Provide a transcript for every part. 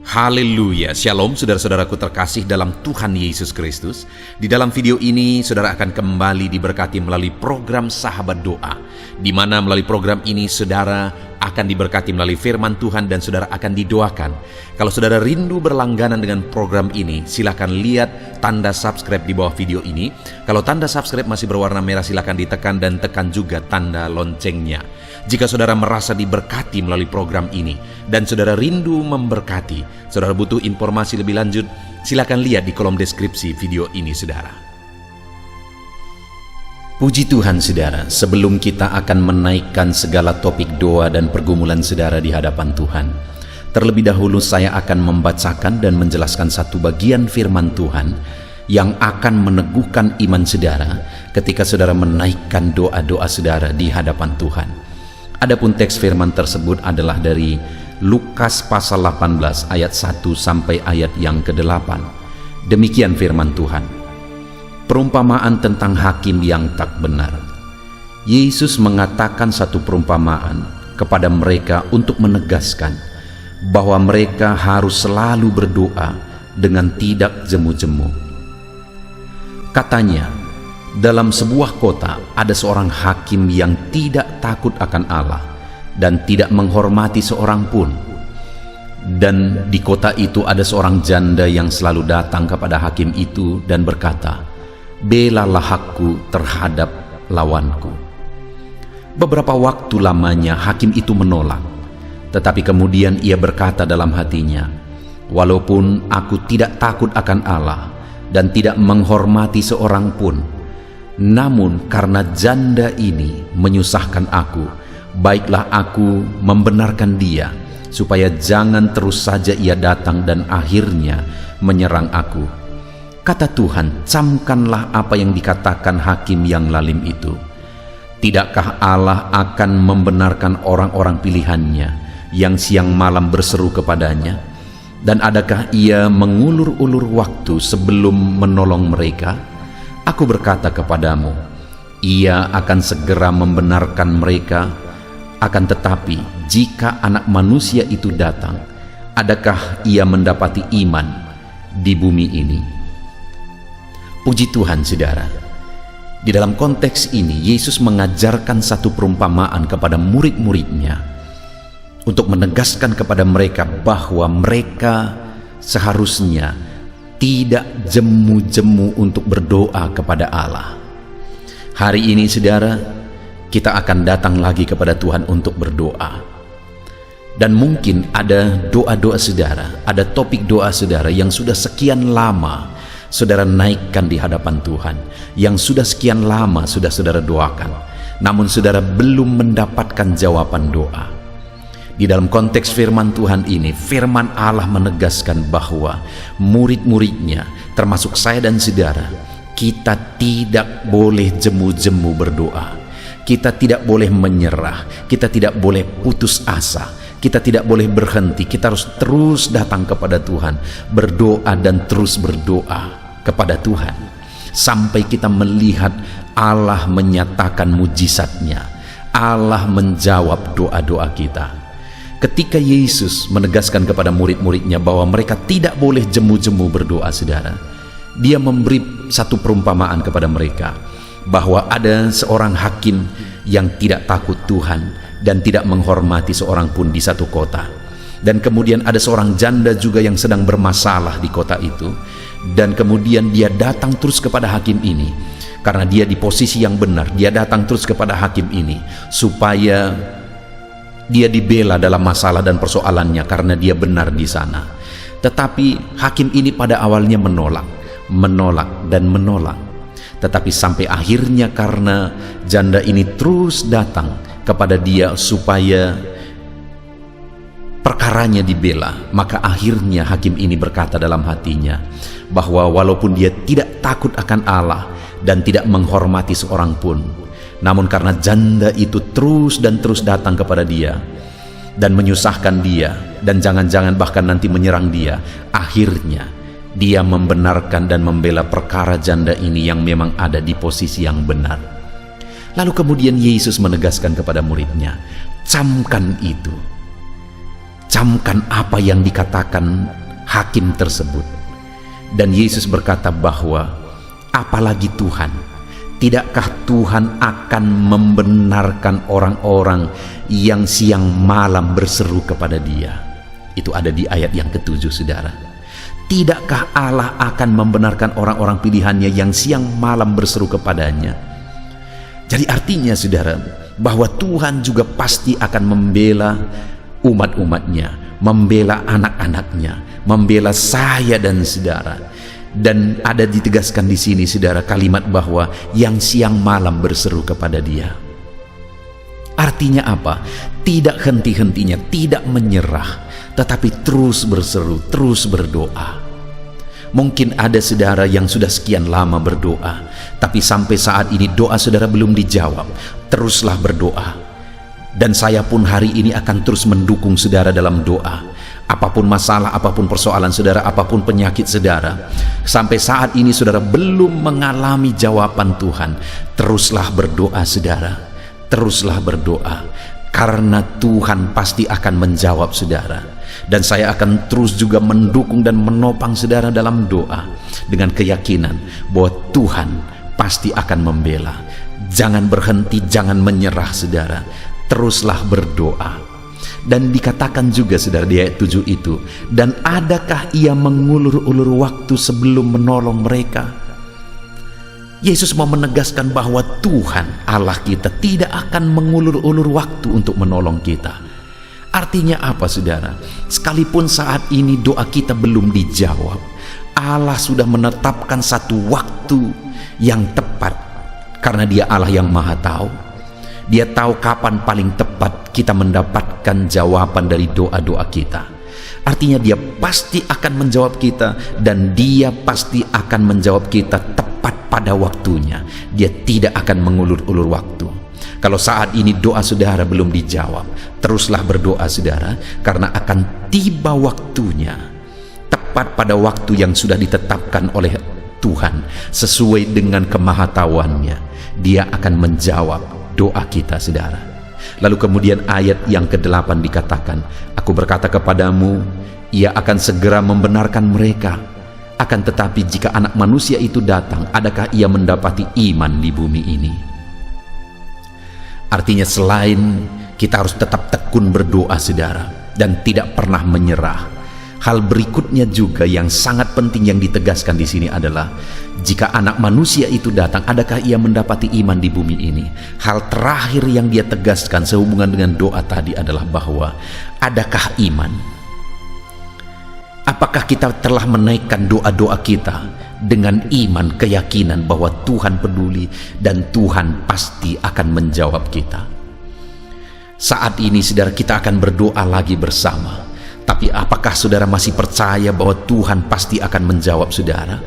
Haleluya, Shalom saudara-saudaraku terkasih dalam Tuhan Yesus Kristus. Di dalam video ini saudara akan kembali diberkati melalui program Sahabat Doa, di mana melalui program ini saudara akan diberkati melalui firman Tuhan dan saudara akan didoakan. Kalau saudara rindu berlangganan dengan program ini, silakan lihat tanda subscribe di bawah video ini. Kalau tanda subscribe masih berwarna merah, silakan ditekan dan tekan juga tanda loncengnya. Jika saudara merasa diberkati melalui program ini dan saudara rindu memberkati, saudara butuh informasi lebih lanjut, silakan lihat di kolom deskripsi video ini saudara. Puji Tuhan saudara, sebelum kita akan menaikkan segala topik doa dan pergumulan saudara di hadapan Tuhan, terlebih dahulu saya akan membacakan dan menjelaskan satu bagian firman Tuhan yang akan meneguhkan iman saudara ketika saudara menaikkan doa-doa saudara di hadapan Tuhan. Adapun teks firman tersebut adalah dari Lukas pasal 18 ayat 1 sampai ayat yang ke-8. Demikian firman Tuhan. Perumpamaan tentang hakim yang tak benar. Yesus mengatakan satu perumpamaan kepada mereka untuk menegaskan bahwa mereka harus selalu berdoa dengan tidak jemu-jemu. Katanya, dalam sebuah kota ada seorang hakim yang tidak takut akan Allah dan tidak menghormati seorang pun. Dan di kota itu ada seorang janda yang selalu datang kepada hakim itu dan berkata, "Belalah hakku terhadap lawanku." Beberapa waktu lamanya hakim itu menolak, tetapi kemudian ia berkata dalam hatinya, "Walaupun aku tidak takut akan Allah dan tidak menghormati seorang pun, namun karena janda ini menyusahkan aku, baiklah aku membenarkan dia, supaya jangan terus saja ia datang dan akhirnya menyerang aku." Kata Tuhan, camkanlah apa yang dikatakan hakim yang lalim itu. Tidakkah Allah akan membenarkan orang-orang pilihannya yang siang malam berseru kepadanya? Dan adakah ia mengulur-ulur waktu sebelum menolong mereka? Aku berkata kepadamu, ia akan segera membenarkan mereka. Akan tetapi, jika anak manusia itu datang, adakah ia mendapati iman di bumi ini? Puji Tuhan saudara. Di dalam konteks ini, Yesus mengajarkan satu perumpamaan kepada murid-muridnya untuk menegaskan kepada mereka bahwa mereka seharusnya tidak jemu-jemu untuk berdoa kepada Allah. Hari ini saudara, kita akan datang lagi kepada Tuhan untuk berdoa. Dan mungkin ada doa-doa saudara, ada topik doa saudara yang sudah sekian lama saudara naikkan di hadapan Tuhan, yang sudah sekian lama sudah saudara doakan, namun saudara belum mendapatkan jawaban doa. Di dalam konteks firman Tuhan ini, firman Allah menegaskan bahwa murid-muridnya, termasuk saya dan saudara, kita tidak boleh jemu-jemu berdoa. Kita tidak boleh menyerah, kita tidak boleh putus asa, kita tidak boleh berhenti. Kita harus terus datang kepada Tuhan, berdoa dan terus berdoa kepada Tuhan sampai kita melihat Allah menyatakan mujizatnya, Allah menjawab doa-doa kita. Ketika Yesus menegaskan kepada murid-muridnya bahwa mereka tidak boleh jemu-jemu berdoa saudara, dia memberi satu perumpamaan kepada mereka bahwa ada seorang hakim yang tidak takut Tuhan dan tidak menghormati seorang pun di satu kota. Dan kemudian ada seorang janda juga yang sedang bermasalah di kota itu, dan kemudian dia datang terus kepada hakim ini karena dia di posisi yang benar. Dia datang terus kepada hakim ini supaya dia dibela dalam masalah dan persoalannya karena dia benar di sana. Tetapi hakim ini pada awalnya menolak dan menolak. Tetapi sampai akhirnya karena janda ini terus datang kepada dia supaya perkaranya dibela, maka akhirnya hakim ini berkata dalam hatinya bahwa walaupun dia tidak takut akan Allah dan tidak menghormati seorang pun, namun karena janda itu terus dan terus datang kepada dia dan menyusahkan dia dan jangan-jangan bahkan nanti menyerang dia, akhirnya dia membenarkan dan membela perkara janda ini yang memang ada di posisi yang benar. Lalu kemudian Yesus menegaskan kepada muridnya, camkan itu. Camkan apa yang dikatakan hakim tersebut. Dan Yesus berkata bahwa apalagi Tuhan, tidakkah Tuhan akan membenarkan orang-orang yang siang malam berseru kepada Dia? Itu ada di ayat yang ke-7, saudara. Tidakkah Allah akan membenarkan orang-orang pilihannya yang siang malam berseru kepadanya? Jadi artinya, saudara, bahwa Tuhan juga pasti akan membela umat-umatnya, membela anak-anaknya, membela saya dan saudara. Dan ada ditegaskan di sini, saudara, kalimat bahwa yang siang malam berseru kepada Dia. Artinya apa? Tidak henti-hentinya, tidak menyerah, tetapi terus berseru, terus berdoa. Mungkin ada saudara yang sudah sekian lama berdoa, tapi sampai saat ini doa saudara belum dijawab. Teruslah berdoa. Dan saya pun hari ini akan terus mendukung saudara dalam doa. Apapun masalah, apapun persoalan saudara, apapun penyakit saudara, sampai saat ini saudara belum mengalami jawaban Tuhan, teruslah berdoa saudara. Teruslah berdoa, karena Tuhan pasti akan menjawab saudara. Dan saya akan terus juga mendukung dan menopang saudara dalam doa, dengan keyakinan bahwa Tuhan pasti akan membela. Jangan berhenti, jangan menyerah saudara. Teruslah berdoa. Dan dikatakan juga saudara di ayat 7 itu, dan adakah Ia mengulur-ulur waktu sebelum menolong mereka? Yesus mau menegaskan bahwa Tuhan Allah kita tidak akan mengulur-ulur waktu untuk menolong kita. Artinya apa saudara? Sekalipun saat ini doa kita belum dijawab, Allah sudah menetapkan satu waktu yang tepat, karena Dia Allah yang Maha Tahu. Dia tahu kapan paling tepat kita mendapatkan jawaban dari doa-doa kita. Artinya Dia pasti akan menjawab kita, dan Dia pasti akan menjawab kita tepat pada waktunya. Dia tidak akan mengulur-ulur waktu. Kalau saat ini doa saudara belum dijawab, teruslah berdoa saudara, karena akan tiba waktunya, tepat pada waktu yang sudah ditetapkan oleh Tuhan sesuai dengan kemahatauannya. Dia akan menjawab doa kita saudara. Lalu kemudian ayat yang ke-8 dikatakan, Aku berkata kepadamu, Ia akan segera membenarkan mereka. Akan tetapi jika Anak Manusia itu datang, adakah Ia mendapati iman di bumi ini? Artinya selain kita harus tetap tekun berdoa saudara, dan tidak pernah menyerah, hal berikutnya juga yang sangat penting yang ditegaskan di sini adalah, jika Anak Manusia itu datang, adakah Ia mendapati iman di bumi ini? Hal terakhir yang Dia tegaskan sehubungan dengan doa tadi adalah bahwa adakah iman? Apakah kita telah menaikkan doa-doa kita dengan iman, keyakinan bahwa Tuhan peduli dan Tuhan pasti akan menjawab kita? Saat ini saudara, kita akan berdoa lagi bersama. Tapi apakah saudara masih percaya bahwa Tuhan pasti akan menjawab saudara?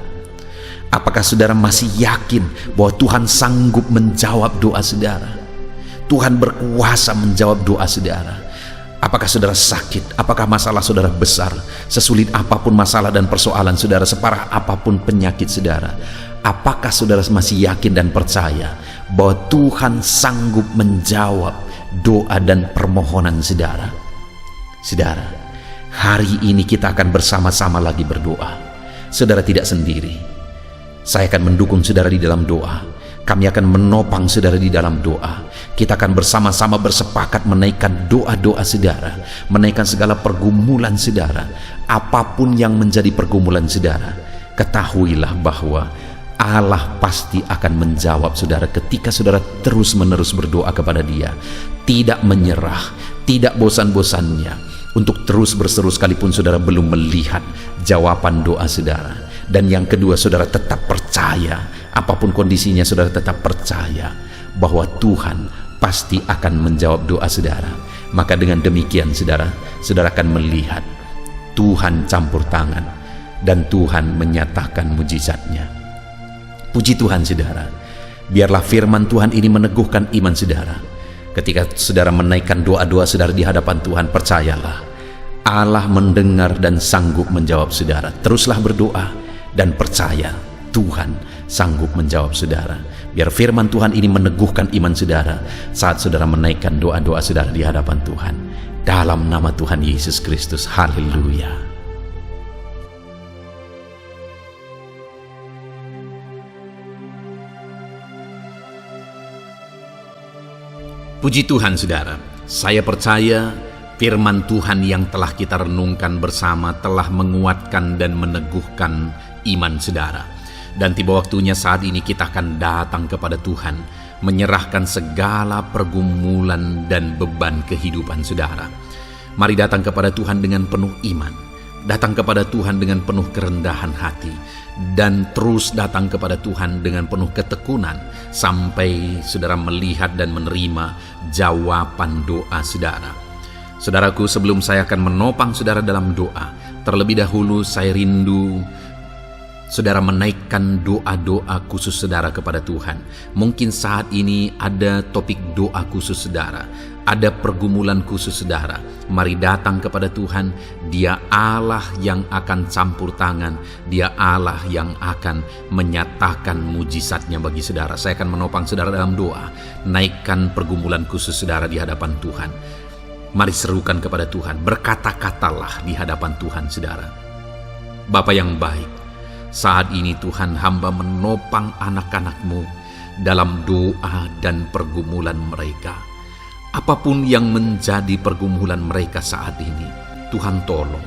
Apakah saudara masih yakin bahwa Tuhan sanggup menjawab doa saudara? Tuhan berkuasa menjawab doa saudara. Apakah saudara sakit? Apakah masalah saudara besar? Sesulit apapun masalah dan persoalan saudara, separah apapun penyakit saudara, apakah saudara masih yakin dan percaya bahwa Tuhan sanggup menjawab doa dan permohonan saudara? Saudara, hari ini kita akan bersama-sama lagi berdoa. Saudara tidak sendiri. Saya akan mendukung saudara di dalam doa. Kami akan menopang saudara di dalam doa. Kita akan bersama-sama bersepakat menaikkan doa-doa saudara, menaikkan segala pergumulan saudara. Apapun yang menjadi pergumulan saudara, ketahuilah bahwa Allah pasti akan menjawab saudara ketika saudara terus-menerus berdoa kepada Dia. Tidak menyerah, tidak bosan-bosannya untuk terus berseru sekalipun saudara belum melihat jawaban doa saudara. Dan yang kedua, saudara tetap percaya, apapun kondisinya saudara tetap percaya bahwa Tuhan pasti akan menjawab doa saudara. Maka dengan demikian saudara akan melihat Tuhan campur tangan dan Tuhan menyatakan mujizatnya. Puji Tuhan saudara. Biarlah firman Tuhan ini meneguhkan iman saudara. Ketika saudara menaikkan doa-doa saudara di hadapan Tuhan, percayalah Allah mendengar dan sanggup menjawab saudara. Teruslah berdoa dan percaya Tuhan sanggup menjawab saudara. Biar firman Tuhan ini meneguhkan iman saudara saat saudara menaikkan doa-doa saudara di hadapan Tuhan. Dalam nama Tuhan Yesus Kristus, haleluya. Puji Tuhan saudara, saya percaya firman Tuhan yang telah kita renungkan bersama telah menguatkan dan meneguhkan iman saudara. Dan tiba waktunya saat ini kita akan datang kepada Tuhan, menyerahkan segala pergumulan dan beban kehidupan saudara. Mari datang kepada Tuhan dengan penuh iman, datang kepada Tuhan dengan penuh kerendahan hati, dan terus datang kepada Tuhan dengan penuh ketekunan sampai saudara melihat dan menerima jawaban doa saudara. Saudaraku, sebelum saya akan menopang saudara dalam doa, terlebih dahulu saya rindu saudara menaikkan doa-doa khusus saudara kepada Tuhan. Mungkin saat ini ada topik doa khusus saudara, ada pergumulan khusus saudara. Mari datang kepada Tuhan. Dia Allah yang akan campur tangan, Dia Allah yang akan menyatakan mujizatnya bagi saudara. Saya akan menopang saudara dalam doa. Naikkan pergumulan khusus saudara di hadapan Tuhan. Mari serukan kepada Tuhan, berkata-katalah di hadapan Tuhan saudara. Bapa yang baik, saat ini Tuhan, hamba menopang anak-anak-Mu dalam doa dan pergumulan mereka. Apapun yang menjadi pergumulan mereka saat ini, Tuhan tolong.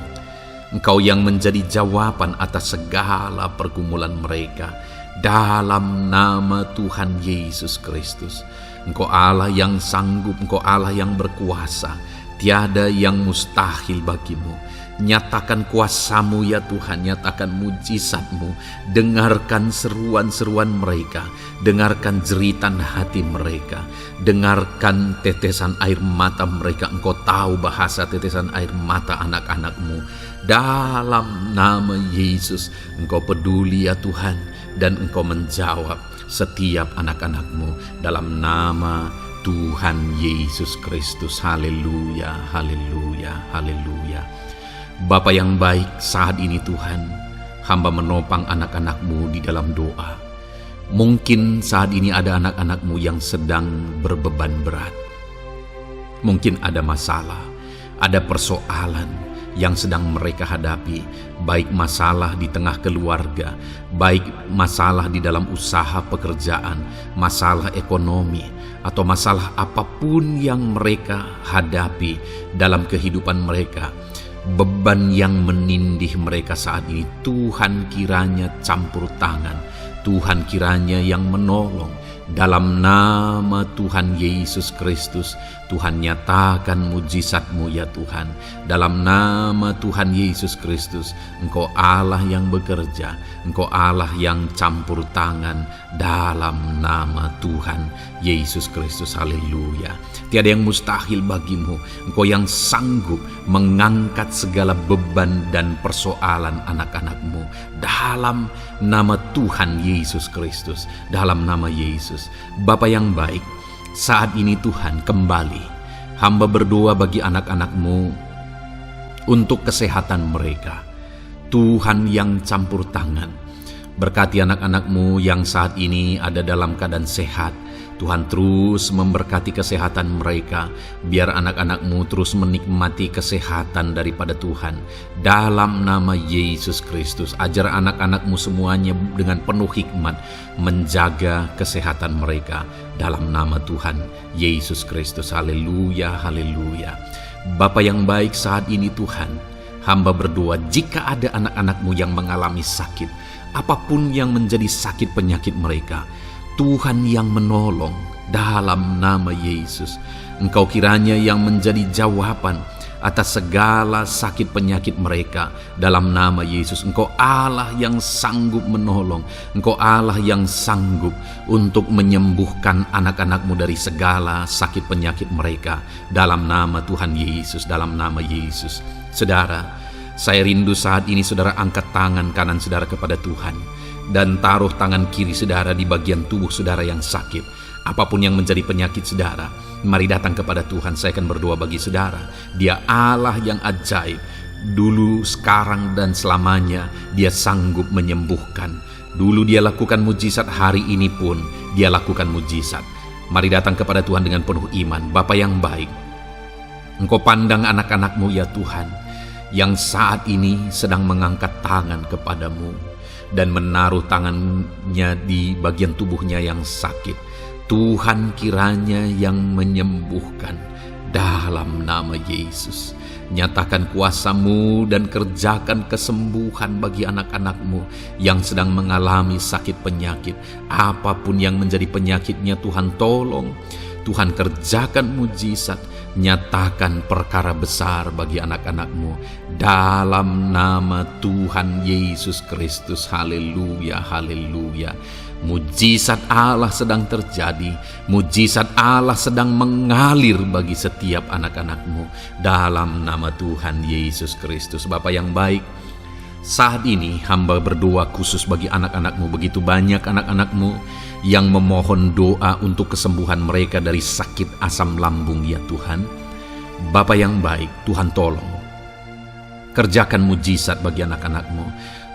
Engkau yang menjadi jawaban atas segala pergumulan mereka. Dalam nama Tuhan Yesus Kristus. Engkau Allah yang sanggup, Engkau Allah yang berkuasa. Tiada yang mustahil bagimu. Nyatakan kuasa-Mu ya Tuhan, nyatakan mujizat-Mu. Dengarkan seruan-seruan mereka, dengarkan jeritan hati mereka, dengarkan tetesan air mata mereka. Engkau tahu bahasa tetesan air mata anak-anak-Mu. Dalam nama Yesus, Engkau peduli ya Tuhan, dan Engkau menjawab setiap anak-anak-Mu dalam nama Tuhan Yesus Kristus. Haleluya, haleluya, haleluya. Bapa yang baik, saat ini Tuhan, hamba menopang anak-anak-Mu di dalam doa. Mungkin saat ini ada anak-anak-Mu yang sedang berbeban berat. Mungkin ada masalah, ada persoalan yang sedang mereka hadapi, baik masalah di tengah keluarga, baik masalah di dalam usaha pekerjaan, masalah ekonomi, atau masalah apapun yang mereka hadapi dalam kehidupan mereka. Beban yang menindih mereka saat ini, Tuhan kiranya campur tangan, Tuhan kiranya yang menolong. Dalam nama Tuhan Yesus Kristus, Tuhan nyatakan mujizat-Mu ya Tuhan. Dalam nama Tuhan Yesus Kristus, Engkau Allah yang bekerja, Engkau Allah yang campur tangan. Dalam nama Tuhan Yesus Kristus, haleluya. Tiada yang mustahil bagimu. Engkau yang sanggup mengangkat segala beban dan persoalan anak-anak-Mu. Dalam nama Tuhan Yesus Kristus, dalam nama Yesus. Bapa yang baik, saat ini Tuhan kembali hamba berdoa bagi anak-anak-Mu untuk kesehatan mereka. Tuhan yang campur tangan, berkati anak-anak-Mu yang saat ini ada dalam keadaan sehat. Tuhan terus memberkati kesehatan mereka, biar anak-anak-Mu terus menikmati kesehatan daripada Tuhan. Dalam nama Yesus Kristus, ajar anak-anak-Mu semuanya dengan penuh hikmat menjaga kesehatan mereka. Dalam nama Tuhan Yesus Kristus, haleluya, haleluya. Bapa yang baik, saat ini Tuhan, hamba berdoa jika ada anak-anak-Mu yang mengalami sakit, apapun yang menjadi sakit penyakit mereka, Tuhan yang menolong dalam nama Yesus. Engkau kiranya yang menjadi jawaban atas segala sakit penyakit mereka dalam nama Yesus. Engkau Allah yang sanggup menolong, Engkau Allah yang sanggup untuk menyembuhkan anak-anak-Mu dari segala sakit penyakit mereka dalam nama Tuhan Yesus, dalam nama Yesus. Saudara, saya rindu saat ini saudara angkat tangan kanan saudara kepada Tuhan dan taruh tangan kiri saudara di bagian tubuh saudara yang sakit. Apapun yang menjadi penyakit saudara, mari datang kepada Tuhan. Saya akan berdoa bagi saudara. Dia Allah yang ajaib. Dulu, sekarang, dan selamanya Dia sanggup menyembuhkan. Dulu Dia lakukan mujizat, hari ini pun Dia lakukan mujizat. Mari datang kepada Tuhan dengan penuh iman. Bapa yang baik, Engkau pandang anak-anak-Mu ya Tuhan, yang saat ini sedang mengangkat tangan kepadamu dan menaruh tangannya di bagian tubuhnya yang sakit. Tuhan kiranya yang menyembuhkan dalam nama Yesus. Nyatakan kuasa-Mu dan kerjakan kesembuhan bagi anak-anak-Mu yang sedang mengalami sakit penyakit. Apapun yang menjadi penyakitnya, Tuhan tolong. Tuhan kerjakan mujizat, nyatakan perkara besar bagi anak-anak-Mu dalam nama Tuhan Yesus Kristus. Haleluya, haleluya. Mujizat Allah sedang terjadi, mujizat Allah sedang mengalir bagi setiap anak-anak-Mu dalam nama Tuhan Yesus Kristus. Bapa yang baik, saat ini hamba berdoa khusus bagi anak-anak-Mu. Begitu banyak anak-anak-Mu yang memohon doa untuk kesembuhan mereka dari sakit asam lambung ya Tuhan. Bapa yang baik, Tuhan tolong kerjakan mujizat bagi anak-anak-Mu.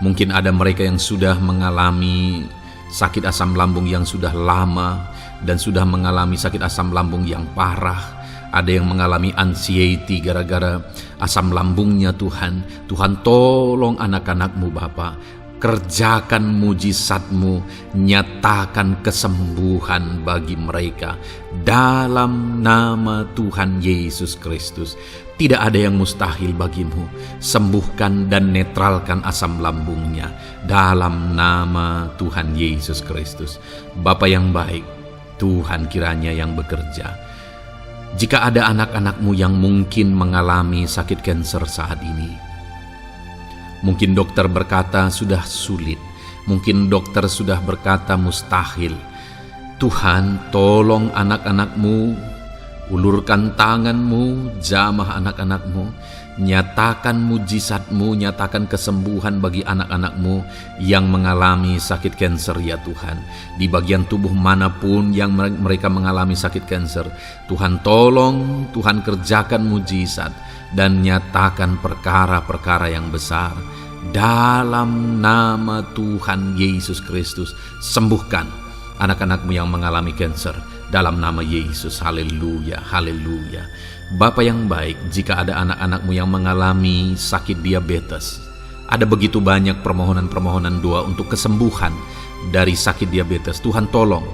Mungkin ada mereka yang sudah mengalami sakit asam lambung yang sudah lama dan sudah mengalami sakit asam lambung yang parah. Ada yang mengalami anxiety gara-gara asam lambungnya Tuhan. Tuhan tolong anak-anak-Mu Bapa. Kerjakan mujizat-Mu, nyatakan kesembuhan bagi mereka dalam nama Tuhan Yesus Kristus. Tidak ada yang mustahil bagi-Mu. Sembuhkan dan netralkan asam lambungnya dalam nama Tuhan Yesus Kristus. Bapa yang baik, Tuhan kiranya yang bekerja. Jika ada anak-anak-Mu yang mungkin mengalami sakit kanker saat ini, mungkin dokter berkata sudah sulit, mungkin dokter sudah berkata mustahil. Tuhan tolong anak-anak-Mu, ulurkan tangan-Mu, jamah anak-anak-Mu, nyatakan mujizat-Mu, nyatakan kesembuhan bagi anak-anak-Mu yang mengalami sakit kanker ya Tuhan. Di bagian tubuh manapun yang mereka mengalami sakit kanker, Tuhan tolong, Tuhan kerjakan mujizat dan nyatakan perkara-perkara yang besar dalam nama Tuhan Yesus Kristus. Sembuhkan anak-anak-Mu yang mengalami kanker dalam nama Yesus. Haleluya, haleluya. Bapa yang baik, jika ada anak-anak-Mu yang mengalami sakit diabetes, ada begitu banyak permohonan-permohonan doa untuk kesembuhan dari sakit diabetes. Tuhan tolong,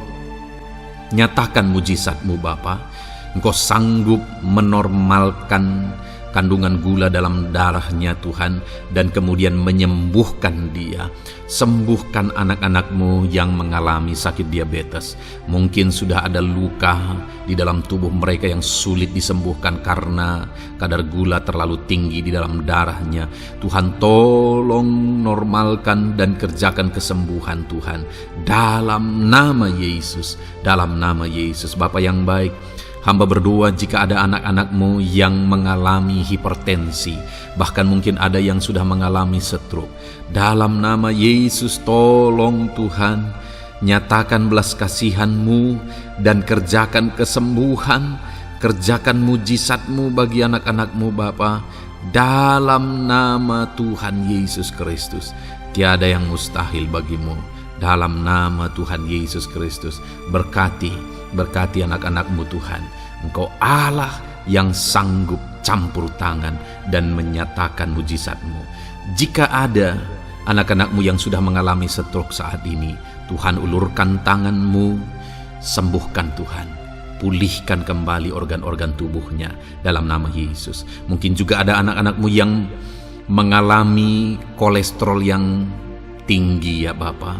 nyatakan mujizat-Mu Bapa. Engkau sanggup menormalkan kandungan gula dalam darahnya Tuhan, dan kemudian menyembuhkan dia. Sembuhkan anak-anak-Mu yang mengalami sakit diabetes. Mungkin sudah ada luka di dalam tubuh mereka yang sulit disembuhkan karena kadar gula terlalu tinggi di dalam darahnya. Tuhan tolong normalkan dan kerjakan kesembuhan Tuhan dalam nama Yesus, dalam nama Yesus. Bapa yang baik, hamba berdoa jika ada anak-anak-Mu yang mengalami hipertensi, bahkan mungkin ada yang sudah mengalami stroke. Dalam nama Yesus tolong Tuhan, nyatakan belas kasihan-Mu dan kerjakan kesembuhan, kerjakan mujizat-Mu bagi anak-anak-Mu Bapa. Dalam nama Tuhan Yesus Kristus, tiada yang mustahil bagi-Mu. Dalam nama Tuhan Yesus Kristus, berkati anak-anak-Mu Tuhan. Engkau Allah yang sanggup campur tangan dan menyatakan mujizat-Mu. Jika ada anak-anak-Mu yang sudah mengalami stroke saat ini, Tuhan ulurkan tangan-Mu, sembuhkan Tuhan. Pulihkan kembali organ-organ tubuhnya dalam nama Yesus. Mungkin juga ada anak-anak-Mu yang mengalami kolesterol yang tinggi ya Bapa.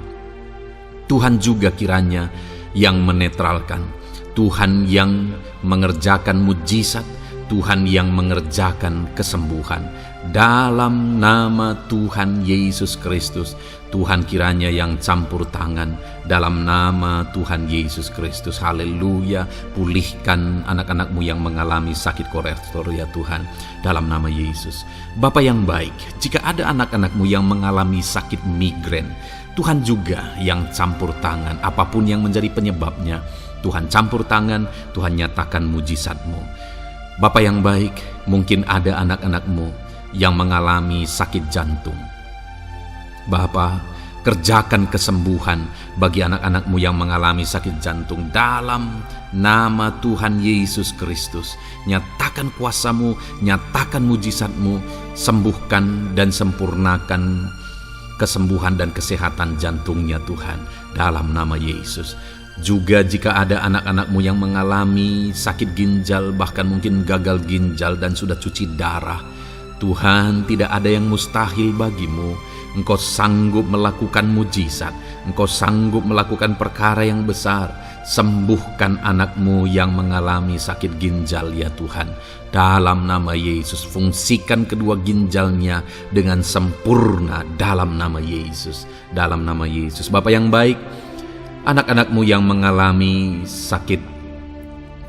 Tuhan juga kiranya yang menetralkan, Tuhan yang mengerjakan mujizat, Tuhan yang mengerjakan kesembuhan dalam nama Tuhan Yesus Kristus. Tuhan kiranya yang campur tangan dalam nama Tuhan Yesus Kristus. Haleluya. Pulihkan anak-anak-Mu yang mengalami sakit kolesterol ya Tuhan, dalam nama Yesus. Bapa yang baik, jika ada anak-anak-Mu yang mengalami sakit migrain, Tuhan juga yang campur tangan. Apapun yang menjadi penyebabnya, Tuhan campur tangan, Tuhan nyatakan mujizat-Mu. Bapa yang baik, mungkin ada anak-anak-Mu yang mengalami sakit jantung. Bapa, kerjakan kesembuhan bagi anak-anak-Mu yang mengalami sakit jantung dalam nama Tuhan Yesus Kristus. Nyatakan kuasa-Mu, nyatakan mujizat-Mu, sembuhkan dan sempurnakan kesembuhan dan kesehatan jantungnya Tuhan dalam nama Yesus. Juga jika ada anak-anakmu yang mengalami sakit ginjal, bahkan mungkin gagal ginjal dan sudah cuci darah, Tuhan, tidak ada yang mustahil bagimu. Engkau sanggup melakukan mujizat, Engkau sanggup melakukan perkara yang besar. Sembuhkan anakmu yang mengalami sakit ginjal ya Tuhan. Dalam nama Yesus, fungsikan kedua ginjalnya dengan sempurna dalam nama Yesus. Dalam nama Yesus. Bapa yang baik, anak-anakmu yang mengalami sakit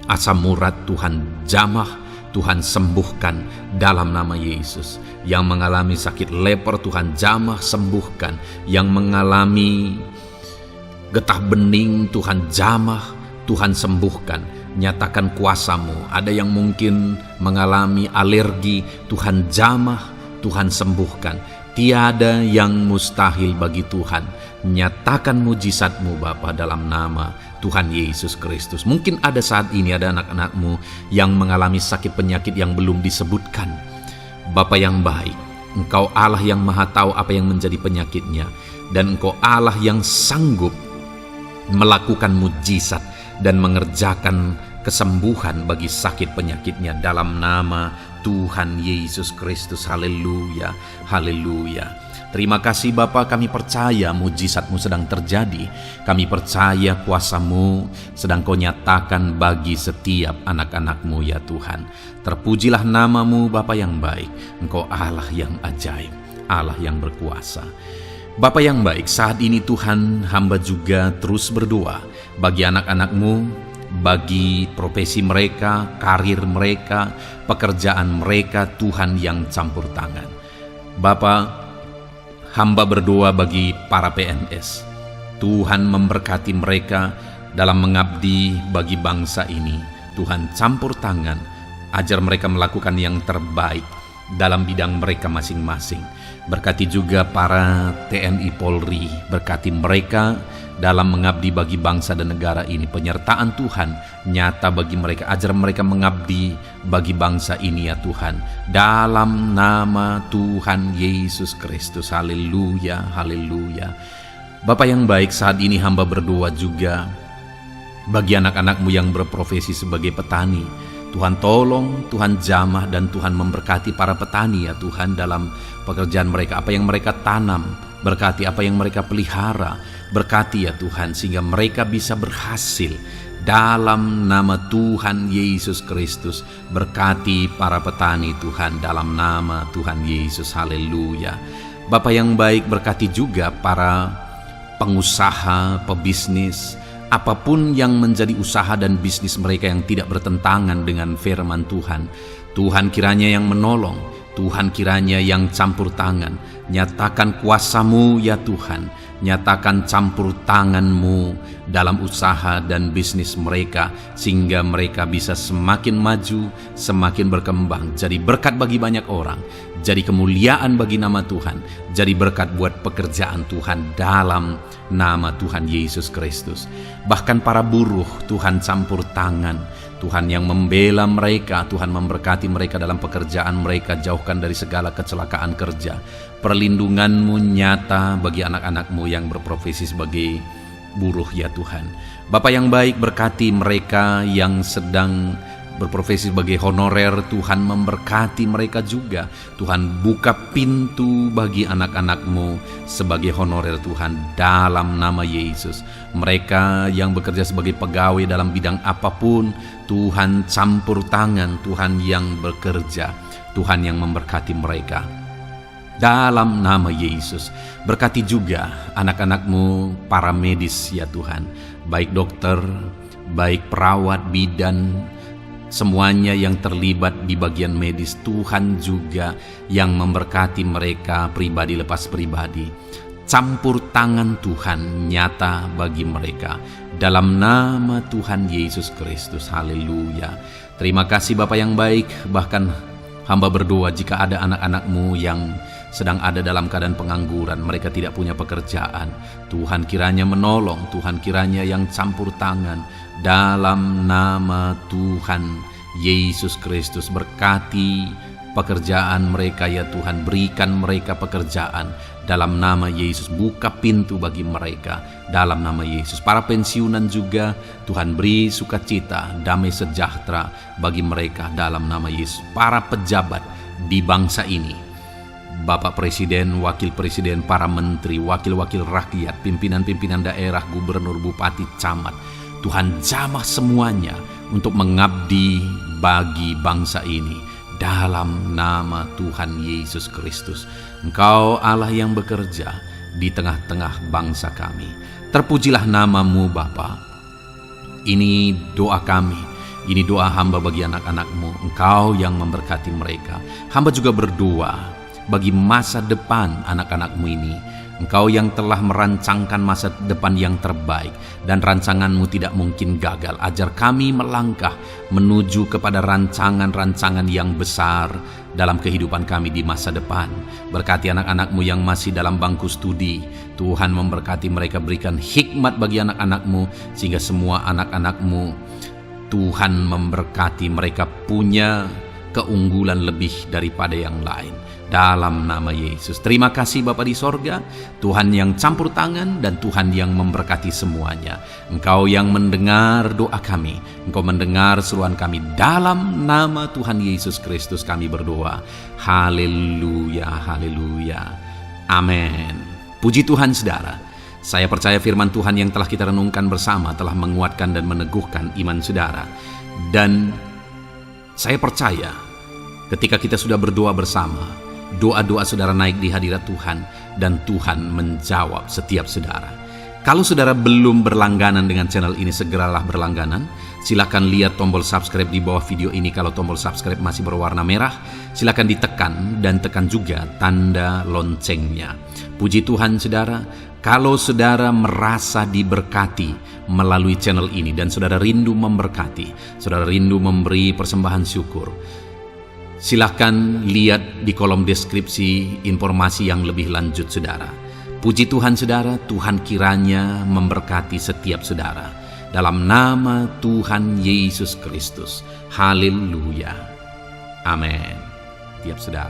asam urat, Tuhan jamah, Tuhan sembuhkan dalam nama Yesus. Yang mengalami sakit leper, Tuhan jamah sembuhkan. Yang mengalami getah bening, Tuhan jamah, Tuhan sembuhkan. Nyatakan kuasa-Mu. Ada yang mungkin mengalami alergi, Tuhan jamah, Tuhan sembuhkan. Tiada yang mustahil bagi Tuhan. Nyatakan mujizat-Mu Bapa dalam nama Tuhan Yesus Kristus. Mungkin ada saat ini ada anak-anakmu yang mengalami sakit penyakit yang belum disebutkan. Bapa yang baik, Engkau Allah yang maha tahu apa yang menjadi penyakitnya. Dan Engkau Allah yang sanggup melakukan mujizat dan mengerjakan kesembuhan bagi sakit penyakitnya dalam nama Tuhan Yesus Kristus. Haleluya, haleluya. Terima kasih Bapa, kami percaya mujizat-Mu sedang terjadi. Kami percaya kuasa-Mu sedang Kau nyatakan bagi setiap anak-anak-Mu ya Tuhan. Terpujilah nama-Mu Bapa yang baik. Engkau Allah yang ajaib, Allah yang berkuasa. Bapa yang baik, saat ini Tuhan, hamba juga terus berdoa bagi anak-anak-Mu, bagi profesi mereka, karir mereka, pekerjaan mereka, Tuhan yang campur tangan. Bapa, hamba berdoa bagi para PNS. Tuhan memberkati mereka dalam mengabdi bagi bangsa ini. Tuhan campur tangan, ajar mereka melakukan yang terbaik dalam bidang mereka masing-masing. Berkati juga para TNI Polri, berkati mereka dalam mengabdi bagi bangsa dan negara ini. Penyertaan Tuhan nyata bagi mereka, ajar mereka mengabdi bagi bangsa ini ya Tuhan. Dalam nama Tuhan Yesus Kristus. Haleluya, haleluya. Bapa yang baik, saat ini hamba berdoa juga bagi anak-anak-Mu yang berprofesi sebagai petani. Tuhan tolong, Tuhan jamah, dan Tuhan memberkati para petani ya Tuhan dalam pekerjaan mereka. Apa yang mereka tanam, berkati apa yang mereka pelihara, berkati ya Tuhan, sehingga mereka bisa berhasil. Dalam nama Tuhan Yesus Kristus, berkati para petani Tuhan dalam nama Tuhan Yesus. Haleluya. Bapa yang baik, berkati juga para pengusaha, pebisnis, apapun yang menjadi usaha dan bisnis mereka yang tidak bertentangan dengan firman Tuhan. Tuhan kiranya yang menolong, Tuhan kiranya yang campur tangan. Nyatakan kuasa-Mu ya Tuhan, nyatakan campur tangan-Mu dalam usaha dan bisnis mereka, sehingga mereka bisa semakin maju, semakin berkembang, jadi berkat bagi banyak orang, jadi kemuliaan bagi nama Tuhan, jadi berkat buat pekerjaan Tuhan dalam nama Tuhan Yesus Kristus. Bahkan para buruh, Tuhan campur tangan, Tuhan yang membela mereka, Tuhan memberkati mereka dalam pekerjaan mereka, jauhkan dari segala kecelakaan kerja. Perlindungan-Mu nyata bagi anak-anak-Mu yang berprofesi sebagai buruh ya Tuhan. Bapa yang baik, berkati mereka yang sedang berprofesi sebagai honorer, Tuhan memberkati mereka juga. Tuhan buka pintu bagi anak-anak-Mu sebagai honorer Tuhan dalam nama Yesus. Mereka yang bekerja sebagai pegawai dalam bidang apapun, Tuhan campur tangan, Tuhan yang bekerja, Tuhan yang memberkati mereka dalam nama Yesus. Berkati juga anak-anak-Mu para medis ya Tuhan, baik dokter, baik perawat, bidan, semuanya yang terlibat di bagian medis. Tuhan juga yang memberkati mereka pribadi lepas pribadi. Campur tangan Tuhan nyata bagi mereka dalam nama Tuhan Yesus Kristus. Haleluya. Terima kasih Bapa yang baik. Bahkan hamba berdoa jika ada anak-anak-Mu yang sedang ada dalam keadaan pengangguran, mereka tidak punya pekerjaan, Tuhan kiranya menolong, Tuhan kiranya yang campur tangan dalam nama Tuhan Yesus Kristus. Berkati pekerjaan mereka ya Tuhan. Berikan mereka pekerjaan dalam nama Yesus. Buka pintu bagi mereka dalam nama Yesus. Para pensiunan juga Tuhan beri sukacita, damai sejahtera bagi mereka dalam nama Yesus. Para pejabat di bangsa ini, Bapak Presiden, Wakil Presiden, para menteri, wakil-wakil rakyat, pimpinan-pimpinan daerah, gubernur, bupati, camat, Tuhan jamah semuanya untuk mengabdi bagi bangsa ini dalam nama Tuhan Yesus Kristus. Engkau Allah yang bekerja di tengah-tengah bangsa kami. Terpujilah nama-Mu Bapa. Ini doa kami, ini doa hamba bagi anak-anak-Mu. Engkau yang memberkati mereka. Hamba juga berdoa bagi masa depan anak-anak-Mu ini. Engkau yang telah merancangkan masa depan yang terbaik, dan rancangan-Mu tidak mungkin gagal. Ajar kami melangkah menuju kepada rancangan-rancangan yang besar dalam kehidupan kami di masa depan. Berkati anak-anak-Mu yang masih dalam bangku studi. Tuhan memberkati mereka, berikan hikmat bagi anak-anak-Mu, sehingga semua anak-anak-Mu, Tuhan memberkati mereka punya keunggulan lebih daripada yang lain. Dalam nama Yesus. Terima kasih Bapa di sorga, Tuhan yang campur tangan dan Tuhan yang memberkati semuanya. Engkau yang mendengar doa kami, Engkau mendengar seruan kami. Dalam nama Tuhan Yesus Kristus kami berdoa. Haleluya, haleluya. Amin. Puji Tuhan saudara. Saya percaya firman Tuhan yang telah kita renungkan bersama telah menguatkan dan meneguhkan iman saudara. Dan saya percaya ketika kita sudah berdoa bersama, doa-doa saudara naik di hadirat Tuhan, dan Tuhan menjawab setiap saudara. Kalau saudara belum berlangganan dengan channel ini, segeralah berlangganan. Silakan lihat tombol subscribe di bawah video ini. Kalau tombol subscribe masih berwarna merah, silakan ditekan dan tekan juga tanda loncengnya. Puji Tuhan saudara, kalau saudara merasa diberkati melalui channel ini dan saudara rindu memberkati, saudara rindu memberi persembahan syukur, silakan lihat di kolom deskripsi informasi yang lebih lanjut saudara. Puji Tuhan saudara, Tuhan kiranya memberkati setiap saudara. Dalam nama Tuhan Yesus Kristus. Haleluya. Amin. Tiap saudara.